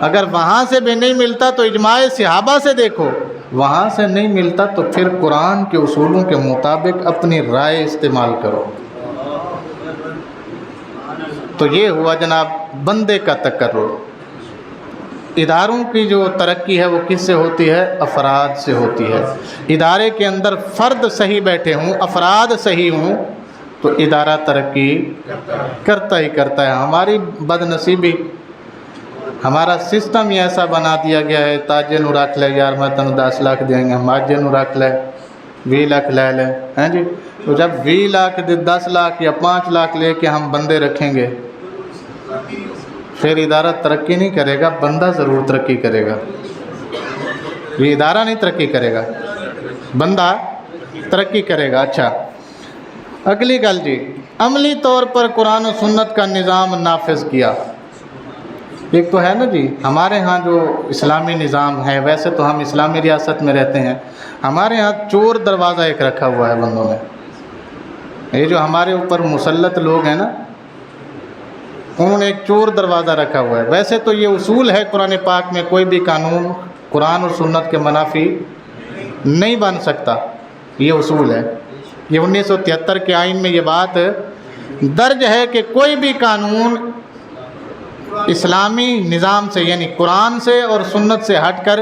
اگر وہاں سے بھی نہیں ملتا تو اجماع صحابہ سے دیکھو. وہاں سے نہیں ملتا تو پھر قرآن کے اصولوں کے مطابق اپنی رائے استعمال کرو. تو یہ ہوا جناب بندے کا تقرر. اداروں کی جو ترقی ہے وہ کس سے ہوتی ہے؟ افراد سے ہوتی ہے. ادارے کے اندر فرد صحیح بیٹھے ہوں، افراد صحیح ہوں تو ادارہ ترقی کرتا ہی کرتا ہے. ہماری بد نصیبی، ہمارا سسٹم ہی ایسا بنا دیا گیا ہے، تاجے نو رکھ لے یار میں تنوں 10 لاکھ دیں گے، ماجے نو رکھ لے 20 لاکھ لے لے. ہیں جی تو جب 20 لاکھ 10 لاکھ یا 5 لاکھ لے کے ہم بندے رکھیں گے پھر ادارہ ترقی نہیں کرے گا، بندہ ضرور ترقی کرے گا. یہ ادارہ نہیں ترقی کرے گا، بندہ ترقی کرے گا. اچھا اگلی گل جی، عملی طور پر قرآن و سنت کا نظام نافذ کیا. ایک تو ہے نا جی ہمارے ہاں جو اسلامی نظام ہے، ویسے تو ہم اسلامی ریاست میں رہتے ہیں، ہمارے ہاں چور دروازہ ایک رکھا ہوا ہے بندوں نے. یہ جو ہمارے اوپر مسلط لوگ ہیں نا، انہوں نے ایک چور دروازہ رکھا ہوا ہے. ویسے تو یہ اصول ہے قرآن پاک میں، کوئی بھی قانون قرآن اور سنت کے منافی نہیں بن سکتا. یہ اصول ہے. یہ 1973 کے آئین میں یہ بات درج ہے کہ کوئی بھی قانون اسلامی نظام سے یعنی قرآن سے اور سنت سے ہٹ کر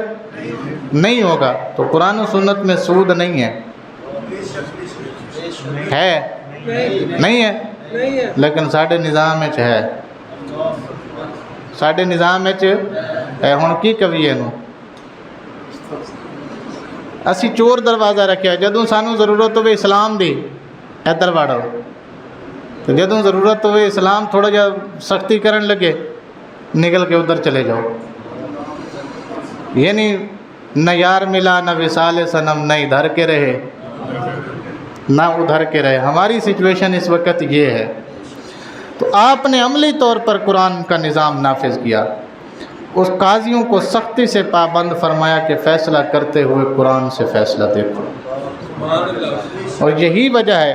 نہیں ہوگا. تو قرآن و سنت میں سود نہیں ہے، نہیں ہے، لیکن ساڈے نظام میں ہے. ساڈے نظام میں ہن کی کہیے نو اسی چور دروازہ رکھیا. جدوں سانو ضرورت ہوئے اسلام دی ادھر واڑو، تو جدوں ضرورت ہوئے اسلام تھوڑا جا سختی کرن لگے نکل کے ادھر چلے جاؤ. یعنی نہ یار ملا نہ وصال صنم، نہ ادھر کے رہے نہ ادھر کے رہے. ہماری سچویشن اس وقت یہ ہے. تو آپ نے عملی طور پر قرآن کا نظام نافذ کیا. اس قاضیوں کو سختی سے پابند فرمایا کہ فیصلہ کرتے ہوئے قرآن سے فیصلہ دیکھو. اور یہی وجہ ہے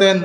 3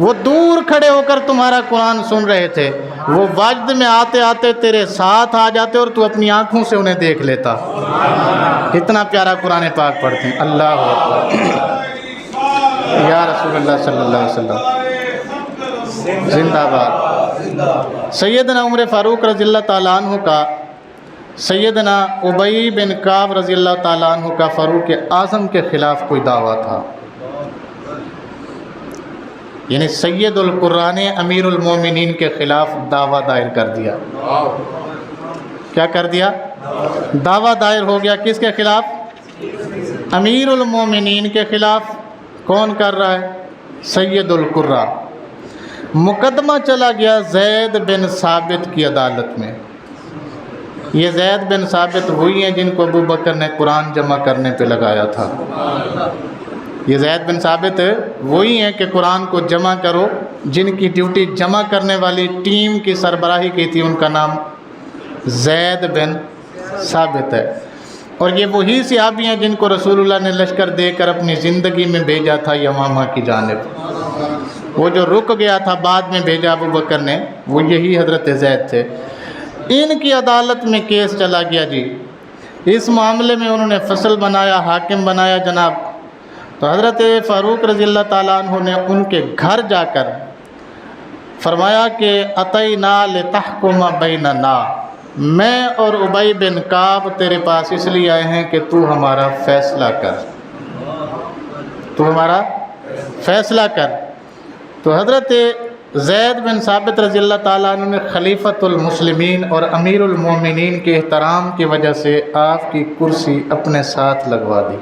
وہ دور کھڑے ہو کر تمہارا قرآن سن رہے تھے، وہ وجد میں آتے آتے تیرے ساتھ آ جاتے اور تو اپنی آنکھوں سے انہیں دیکھ لیتا۔ کتنا پیارا قرآن پاک پڑھتے ہیں۔ اللہ اکبر، یا رسول اللہ صلی اللہ علیہ وسلم زندہ باد۔ سیدنا عمر فاروق رضی اللہ تعالیٰ عنہ کا، سیدنا ابی بن کعب رضی اللہ تعالیٰ عنہ کا فاروق اعظم کے خلاف کوئی دعویٰ تھا، یعنی سید القرآن امیر المومنین کے خلاف دعویٰ دائر کر دیا۔ کیا کر دیا؟ دعویٰ دائر ہو گیا۔ کس کے خلاف؟ امیر المومنین کے خلاف۔ کون کر رہا ہے؟ سید القرآ۔ مقدمہ چلا گیا زید بن ثابت کی عدالت میں۔ یہ زید بن ثابت وہی ہیں جن کو ابو بکر نے قرآن جمع کرنے پہ لگایا تھا۔ یہ زید بن ثابت وہی ہیں کہ قرآن کو جمع کرو، جن کی ڈیوٹی جمع کرنے والی ٹیم کی سربراہی کی تھی، ان کا نام زید بن ثابت ہے۔ اور یہ وہی صحابی ہیں جن کو رسول اللہ نے لشکر دے کر اپنی زندگی میں بھیجا تھا یمامہ کی جانب۔ وہ جو رک گیا تھا بعد میں بھیجا ابو بکر نے، وہ یہی حضرت زید تھے۔ ان کی عدالت میں کیس چلا گیا جی۔ اس معاملے میں انہوں نے فصل بنایا، حاکم بنایا جناب۔ تو حضرت فاروق رضی اللہ تعالیٰ عنہ نے ان کے گھر جا کر فرمایا کہ اتینا لتحکم بیننا، میں اور ابی بن کعب تیرے پاس اس لیے آئے ہیں کہ تو ہمارا فیصلہ کر، تو ہمارا فیصلہ کر۔ تو حضرت زید بن ثابت رضی اللہ تعالیٰ عنہ نے خلیفۃ المسلمین اور امیر المومنین کے احترام کی وجہ سے آپ کی کرسی اپنے ساتھ لگوا دی۔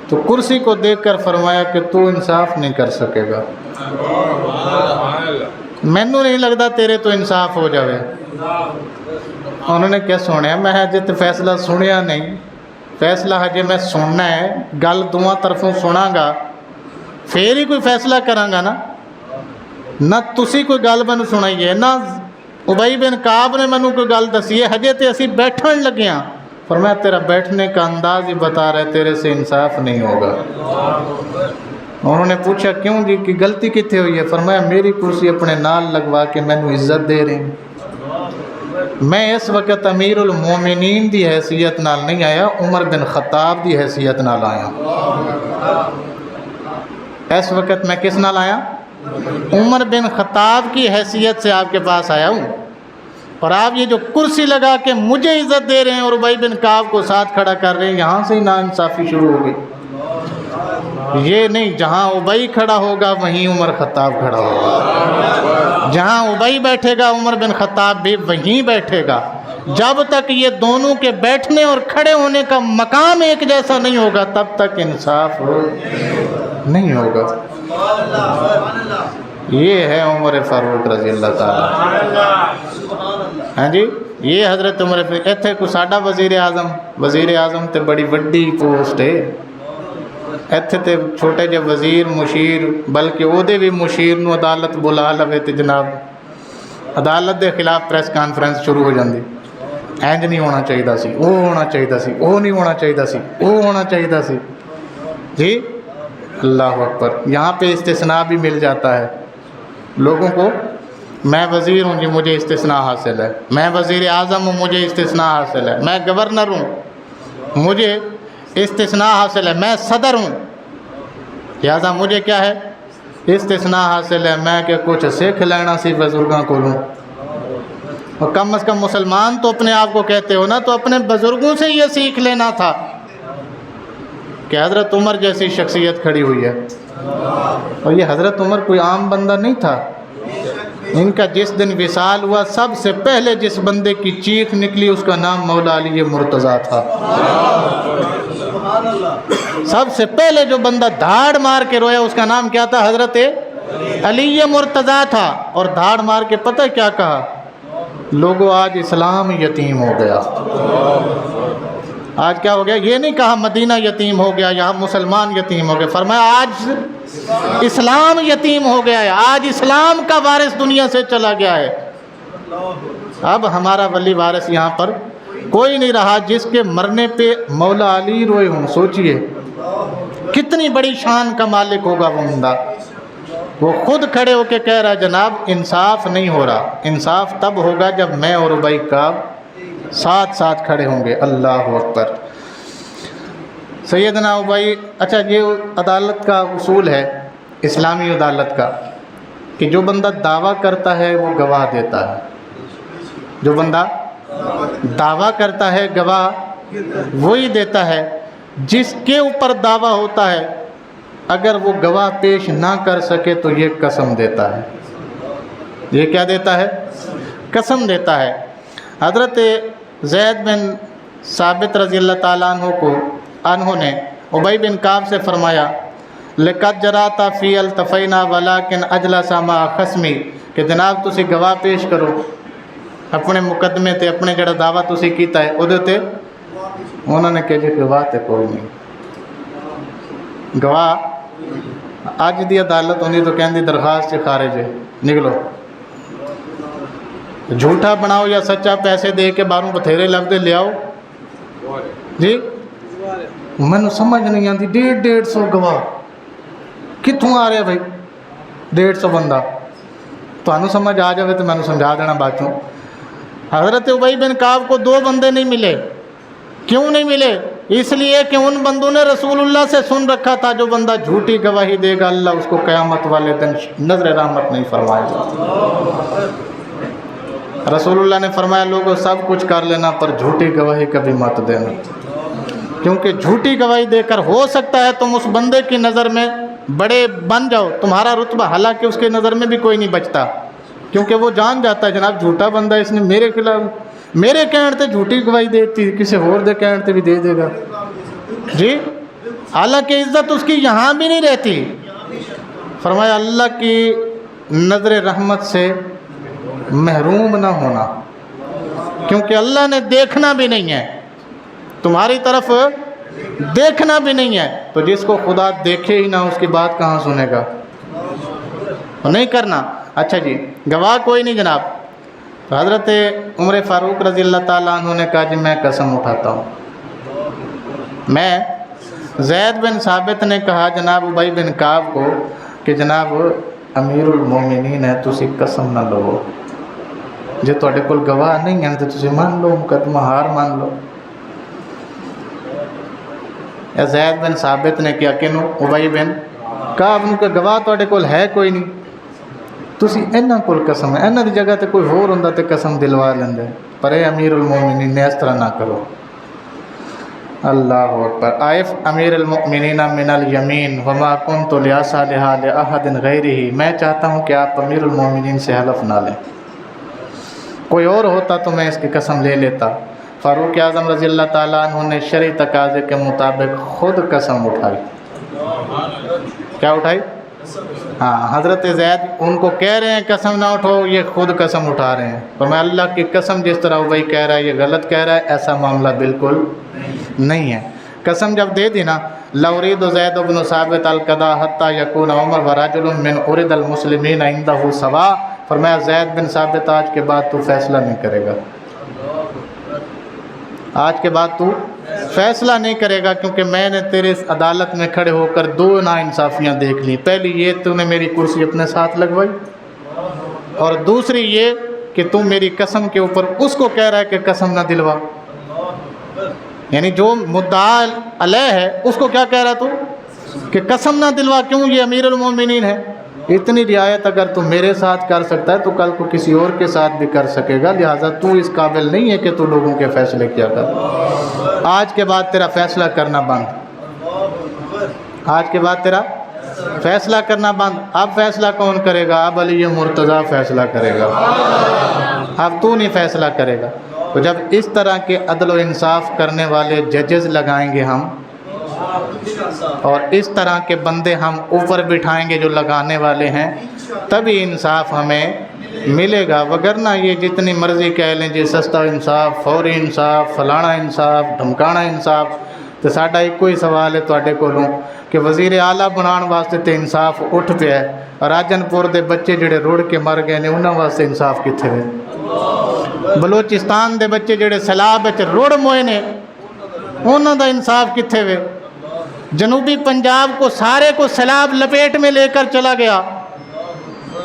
تو کرسی کو دیکھ کر فرمایا کہ تو انصاف نہیں کر سکے گا، مینوں نہیں لگتا تیرے تو انصاف ہو جاوے۔ انہوں نے کیا سنیا؟ میں ہجے تو فیصلہ سنیا نہیں، فیصلہ ہجے میں سننا ہے، گل دونوں طرفوں سنا گا پھر ہی کوئی فیصلہ کرانگا نا۔ نہ تسی کوئی گل مینوں سنائیے، نہ ابی بن کعب نے مینوں کوئی گل دسی ہے، ہجے تے اسی بیٹھن لگے ہاں۔ فرمایا تیرا بیٹھنے کا انداز ہی بتا رہے تیرے سے انصاف نہیں ہوگا۔ انہوں نے پوچھا کیوں جی، کہ غلطی کتنے ہوئی ہے؟ فرمایا میری کرسی اپنے نال لگوا کے مینوں عزت دے رہے ہیں، میں اس وقت امیر المومنین دی حیثیت نال نہیں آیا، عمر بن خطاب دی حیثیت نال آیا۔ اس وقت میں کس نال آیا؟ عمر بن خطاب کی حیثیت سے آپ کے پاس آیا ہوں، اور آپ یہ جو کرسی لگا کے مجھے عزت دے رہے ہیں اور ابی بن کعب کو ساتھ کھڑا کر رہے ہیں، یہاں سے ہی ناانصافی شروع ہو گئی۔ یہ نہیں، جہاں ابی کھڑا ہوگا وہیں عمر خطاب کھڑا ہوگا، جہاں ابی بیٹھے گا عمر بن خطاب بھی وہیں بیٹھے گا۔ جب تک یہ دونوں کے بیٹھنے اور کھڑے ہونے کا مقام ایک جیسا نہیں ہوگا تب تک انصاف نہیں ہوگا۔ یہ ہے عمر فاروق رضی اللہ تعالیٰ۔ ہاں جی، یہ حضرت عمر فاروق۔ ایتھے کو ساڈا وزیر اعظم تے بڑی وڈی پوسٹ ہے، ایتھے تے چھوٹے جے وزیر مشیر، بلکہ او دے بھی مشیر نو عدالت بلا لوے تے جناب عدالت دے خلاف پریس کانفرنس شروع ہو جاندی۔ اینج نہیں ہونا چاہیے سی، وہ ہونا چاہیے سی، وہ نہیں ہونا چاہیے سی، وہ ہونا چاہیے سی۔ جی اللہ اکبر، یہاں پہ استثناء بھی مل جاتا ہے لوگوں کو۔ میں وزیر ہوں جی، مجھے استثناء حاصل ہے، میں وزیر اعظم ہوں، مجھے استثناء حاصل ہے، میں گورنر ہوں، مجھے استثناء حاصل ہے، میں صدر ہوں، لہٰذا مجھے کیا ہے؟ استثناء حاصل ہے۔ میں کہ کچھ سیکھ لینا سی بزرگاں کو لوں، اور کم از کم مسلمان تو اپنے آپ کو کہتے ہو نا، تو اپنے بزرگوں سے یہ سیکھ لینا تھا کہ حضرت عمر جیسی شخصیت کھڑی ہوئی ہے۔ اور یہ حضرت عمر کوئی عام بندہ نہیں تھا، ان کا جس دن وصال ہوا سب سے پہلے جس بندے کی چیخ نکلی اس کا نام مولا علی مرتضیٰ تھا۔ سب سے پہلے جو بندہ دھاڑ مار کے رویا اس کا نام کیا تھا؟ حضرت علی مرتضیٰ تھا۔ اور دھاڑ مار کے پتہ کیا کہا؟ لوگوں آج اسلام یتیم ہو گیا۔ آج کیا ہو گیا؟ یہ نہیں کہا مدینہ یتیم ہو گیا، یہاں مسلمان یتیم ہو گئے، فرمایا آج اسلام یتیم ہو گیا ہے، آج اسلام کا وارث دنیا سے چلا گیا ہے۔ اب ہمارا ولی وارث یہاں پر کوئی نہیں رہا جس کے مرنے پہ مولا علی روئے ہوں۔ سوچئے کتنی بڑی شان کا مالک ہوگا وہ بندہ۔ وہ خود کھڑے ہو کے کہہ رہا جناب انصاف نہیں ہو رہا، انصاف تب ہوگا جب میں اور ابی کعب ساتھ ساتھ کھڑے ہوں گے۔ اللہ اکبر۔ سیدنا ابی، اچھا یہ عدالت کا اصول ہے اسلامی عدالت کا کہ جو بندہ دعویٰ کرتا ہے وہ گواہ دیتا ہے، جو بندہ دعویٰ کرتا ہے گواہ وہی دیتا ہے۔ جس کے اوپر دعویٰ ہوتا ہے اگر وہ گواہ پیش نہ کر سکے تو یہ قسم دیتا ہے۔ یہ کیا دیتا ہے؟ قسم دیتا ہے۔ حضرت زید بن ثابت رضی اللہ تعالیٰ عنہ نے ابی بن کعب سے فرمایا لقد جراتا فی التفینا ولکن اجلس مع خصمی، کہ جناب تسی گواہ پیش کرو اپنے مقدمے تے، اپنے جڑا دعویٰ تسی کیتا ہے اودے تے۔ انہوں نے کہا جی گواہ تے کوئی نہیں، گواہ اج دی عدالت ہوندی تو کہندی درخواست سے خارج ہے، نکلو۔ جھوٹا بناؤ یا سچا پیسے دے کے باہروں بتھیرے لفظ لے آؤ جی، میں سمجھ نہیں آتی 150 گواہ کتوں آ رہے بھائی؟ 150 بندہ تو سمجھ آ جائے تو میں سمجھا دینا بعد چوں۔ حضرت ابی بن کعب کو 2 بندے نہیں ملے۔ کیوں نہیں ملے؟ اس لیے کہ ان بندوں نے رسول اللہ سے سن رکھا تھا جو بندہ جھوٹی گواہی دے گا اللہ اس کو قیامت والے دن نظر رحمت نہیں فرمائے گا۔ رسول اللہ نے فرمایا لوگوں سب کچھ کر لینا پر جھوٹی گواہی کبھی مت دینا، کیونکہ جھوٹی گواہی دے کر ہو سکتا ہے تم اس بندے کی نظر میں بڑے بن جاؤ، تمہارا رتبہ، حالانکہ اس کے نظر میں بھی کوئی نہیں بچتا، کیونکہ وہ جان جاتا ہے جناب جھوٹا بندہ اس نے میرے خلاف، میرے کہنے تے جھوٹی گواہی دیتی، کسی اور دے کہنے تے بھی دے دے گا جی، حالانکہ عزت اس کی یہاں بھی نہیں رہتی۔ فرمایا اللہ کی نظر رحمت سے محروم نہ ہونا، کیونکہ اللہ نے دیکھنا بھی نہیں ہے، تمہاری طرف دیکھنا بھی نہیں ہے، تو جس کو خدا دیکھے ہی نہ اس کی بات کہاں سنے گا؟ نہیں کرنا۔ اچھا جی گواہ کوئی نہیں جناب۔ تو حضرت عمر فاروق رضی اللہ تعالیٰ عنہ نے کہا جی میں قسم اٹھاتا ہوں۔ میں زید بن ثابت نے کہا جناب ابی بن کعب کو کہ جناب امیر المومنین ہے تسی قسم نہ لو، جے تواڈے کول گواہ نہیں ہیں تو تسی مان لو، مقدمہ ہار مان لو۔ زید بن ثابت نے کیا کنو ابی بن کعب نو کہ گواہ تواڈے کول ہے کوئی نہیں، تسی انہاں کول قسم ہے، انہاں دی جگہ تے کوئی ہور ہوندا تے قسم دلوا لیندے، پر اے امیر المومنین نے اس طرح نہ کرو۔ اللہ اکبر۔ عائف امیر المؤمنین من الیمین وما کنت لیصالحا لاحد غیرہ، میں چاہتا ہوں کہ آپ امیر المؤمنین سے حلف نہ لیں، کوئی اور ہوتا تو میں اس کی قسم لے لیتا۔ فاروق اعظم رضی اللہ تعالیٰ عنہ نے شرعی تقاضے کے مطابق خود قسم اٹھائی۔ کیا اٹھائی؟ ہاں، حضرت زید ان کو کہہ رہے ہیں قسم نہ اٹھو، یہ خود قسم اٹھا رہے ہیں۔ تو میں اللہ کی قسم جس طرح ابی کہہ رہا ہے یہ غلط کہہ رہا ہے، ایسا معاملہ بالکل نہیں ہے۔ قسم جب دے دی نا لَأُرِيدُ زید بن ثابت القضاء حتى يكون عمر ورجل من أُرِدَ المسلمین عنده سواء، فرمایا زید بن ثابت آج کے بعد تو فیصلہ نہیں کرے گا، آج کے بعد تو فیصلہ نہیں کرے گا، کیونکہ میں نے تیرے عدالت میں کھڑے ہو کر 2 ناانصافیاں دیکھ لی۔ پہلی یہ تو نے میری کرسی اپنے ساتھ لگوائی، اور دوسری یہ کہ تم میری قسم کے اوپر اس کو کہہ رہا ہے کہ قسم نہ دلوا، یعنی جو مدعا علیہ ہے اس کو کیا کہہ رہا تو کہ قسم نہ دلوا، کیوں؟ یہ امیر المومنین ہے۔ اتنی رعایت اگر تو میرے ساتھ کر سکتا ہے تو کل کو کسی اور کے ساتھ بھی کر سکے گا، لہٰذا تو اس قابل نہیں ہے کہ تو لوگوں کے فیصلے کیا کر۔ آج کے بعد تیرا فیصلہ کرنا بند، آج کے بعد تیرا فیصلہ کرنا بند۔ اب فیصلہ کون کرے گا؟ اب علی مرتضیٰ فیصلہ کرے گا، اب تو نہیں فیصلہ کرے گا۔ تو جب اس طرح کے عدل و انصاف کرنے والے ججز لگائیں گے ہم، اور اس طرح کے بندے ہم اوپر بٹھائیں گے جو لگانے والے ہیں، تبھی انصاف ہمیں ملے گا، وگرنہ یہ جتنی مرضی کہہ لیں جی سستا انصاف، فوری انصاف، فلانا انصاف، دھمکانا انصاف، تو ساڈا ایک ہی سوال ہے تواڈے کولوں کہ وزیر اعلیٰ بنان واسطے تے انصاف اٹھ پیا ہے، راجن پور دے بچے جڑے روڑ کے مر گئے نے انہاں واسطے انصاف کتھے ہے؟ بلوچستان دے بچے جڑے سیلاب وچ روڑ موئے نے انہاں دا انصاف کتھے وے؟ جنوبی پنجاب کو سارے کو سیلاب لپیٹ میں لے کر چلا گیا،